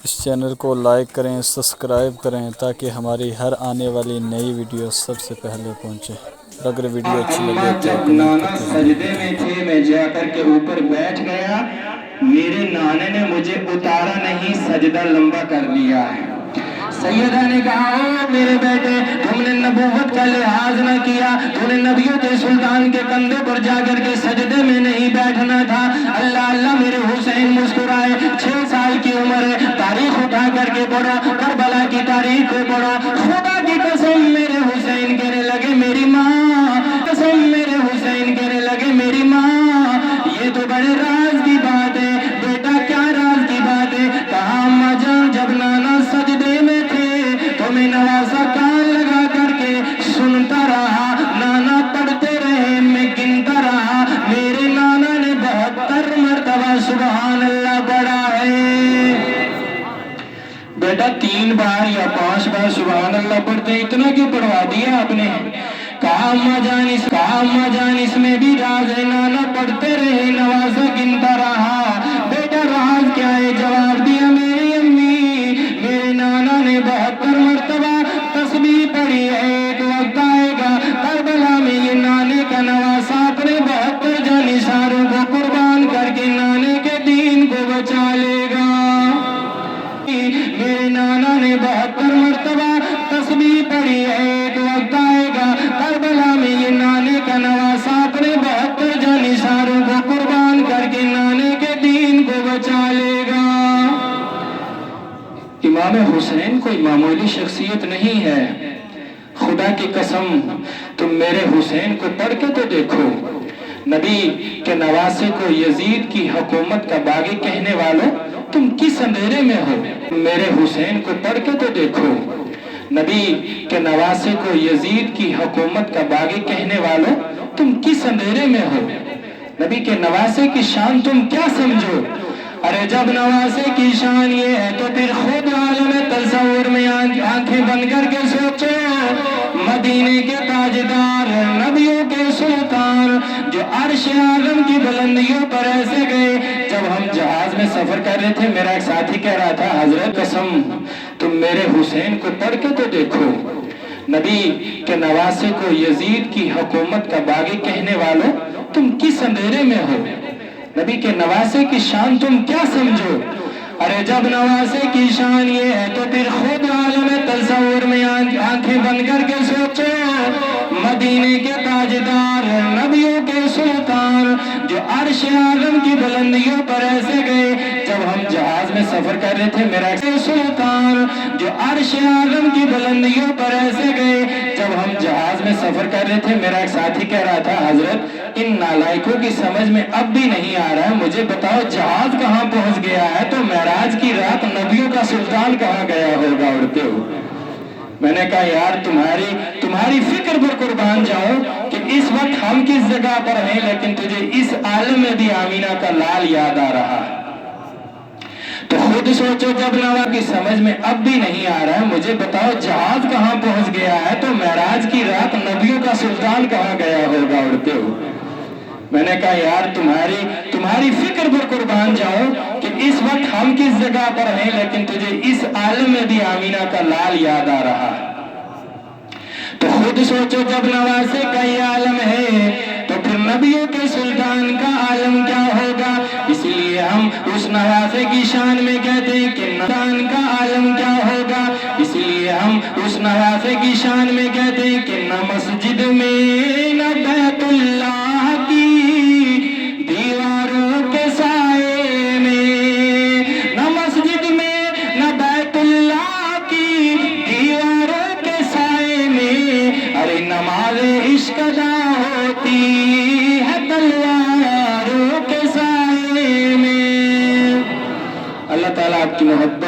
اس channel کو like کریں، subscribe کریں تاکہ ہماری ہر آنے والی نئی ویڈیو سب سے پہلے پہنچے۔ اگر ویڈیو اچھی لگے تو جب کمنٹ نانا کر کے سجدے میں تھے، میں جا کر کے اوپر بیٹھ گیا، میرے نانے نے مجھے اتارا نہیں، سجدہ لمبا کر دیا ہے۔ سیدہ نے کہا، او میرے بیٹے، تم نے نبوت کا لحاظ نہ کیا، تم نے نبیوں کے سلطان کے کندھے پر جا کر کے سجدے میں نہیں بیٹھنا تھا۔ اللہ اللہ، میرے حسین مسکرائے، 6 سال کی عمر ہے، تاریخ اٹھا کر کے پڑھو، کربلا کی تاریخ کو پڑھو۔ خدا کی قسم میرے حسین کہنے لگے میری ماں، قسم میرے حسین کہنے لگے میری ماں، یہ تو بڑے راز کی بات ہے۔ بیٹا کیا راز کی بات ہے؟ کہا اماں جان، جب نانا سجدے میں تھے تو میں نوازا کان لگا کر کے سنتا رہا، نانا پڑھتے رہے، میں گنتا رہا، میرے نانا نے 72 مرتبہ سبحان اللہ پڑھا ہے۔ بیٹا 3 بار یا 5 بار سبحان اللہ پڑھتے، اتنا کیوں پڑھوا دیا آپ نے؟ کہا اماں جان اس میں بھی راز ہے، نانا پڑھتے رہے، نوازا گنتا رہا۔ بیٹا راز کیا ہے؟ جواب دیا میری امی، میرے نانا نے 72 مرتبہ تسبیح پڑھی ہے۔ ایک وقت آئے گا کربلا میں یہ نانے کا نواسا اپنے 72 جانثاروں کو قربان کر کے نانے کے دین کو بچا لے گا۔ میرے نانا نے 72 مرتبہ تسبیح پڑھی ہے۔ ایک وقت آئے گا کربلا میں یہ نانے کا نواسا اپنے 72 جانثاروں کو قربان کر کے نانے کے دین کو بچا لے گا۔ امام حسین کوئی معمولی شخصیت نہیں ہے، خدا کی قسم تم میرے حسین کو پڑھ کے تو دیکھو۔ نبی کے نواسے کو یزید کی حکومت کا باغی کہنے والوں، تم کس اندھیرے میں ہو؟ میرے حسین کو پڑھ کے تو دیکھو۔ نبی کے نواسے کو یزید کی حکومت کا باغی کہنے والوں، تم کس اندھیرے میں ہو؟ نبی کے نواسے کی شان تم کیا سمجھو؟ ارے جب نواسے کی شان یہ ہے تو پھر خود عالم تصور میں آنکھیں بند کر کے سوچو، مدینے کے تاجدار، نبیوں کے سلطان، جو عرش اعظم کی بلندیوں پر ایسے گئے۔ جب ہم جہاز میں سفر کر رہے تھے، میرا ایک ساتھی کہہ رہا تھا، حضرت قسم تم میرے حسین کو پڑھ کے تو دیکھو۔ نبی کے نواسے کو یزید کی حکومت کا باغی کہنے والوں، تم کس اندھیرے میں ہو؟ نبی کے نواسے کی شان تم کیا سمجھو؟ ارے جب نواسے کی شان یہ ہے تو پھر خود عالم تصور میں آنکھیں بند کر کے سوچو، مدینے کے تاجدار، نبیوں کے سلطان، جو عرش اعظم کی بلندیوں پر ایسے گئے۔ جب ہم جہاز میں سفر کر رہے تھے، میرا سلطان، جو عرش اعظم کی بلندیوں پر ایسے گئے۔ جب ہم جہاز میں سفر کر رہے تھے، میرا ایک ساتھی کہہ رہا تھا، حضرت ان نالائکوں کی سمجھ میں اب بھی نہیں آ رہا ہے، مجھے بتاؤ جہاز کہاں پہنچ گیا ہے تو معراج کی رات نبیوں کا سلطان کہاں گیا ہوگا اڑتے ہوئے؟ میں نے کہا یار تمہاری فکر پر قربان جاؤ کہ اس وقت ہم کس جگہ پر ہیں، لیکن تجھے اس عالم میں بھی آمینہ کا لال یاد آ رہا ہے۔ تو خود سوچو، جب نوا کی سمجھ میں اب بھی نہیں آ رہا ہے، مجھے بتاؤ جہاز کہاں پہنچ گیا ہے تو معراج کی رات نبیوں کا سلطان کہاں گیا ہوگا اڑتے ہوئے؟ میں نے کہا یار تمہاری فکر پر قربان جاؤ کہ اس وقت ہم کس جگہ پر ہیں، لیکن تجھے اس عالم میں بھی آمینہ کا لال یاد آ رہا ہے۔ تو خود سوچو، جب نواسے کا یہ عالم ہے تو پھر نبیوں کے سلطان کا عالم کیا ہوگا؟ اس لیے ہم اس نواسے کی شان میں کہتے ہیں کہ سلطان کا عالم کیا ہوگا۔ اس لیے ہم اس نواسے کی شان میں کہتے ہیں کہ نہ مسجد میں نہ بیت اللہ کی دیواروں کے سائے میں، نہ مسجد میں نہ بیت اللہ کی دیواروں کے سائے میں، ارے نماز عشق ادا ہوتی ہے تلواروں کے سائے میں۔ اللہ تعالیٰ آپ کی محبت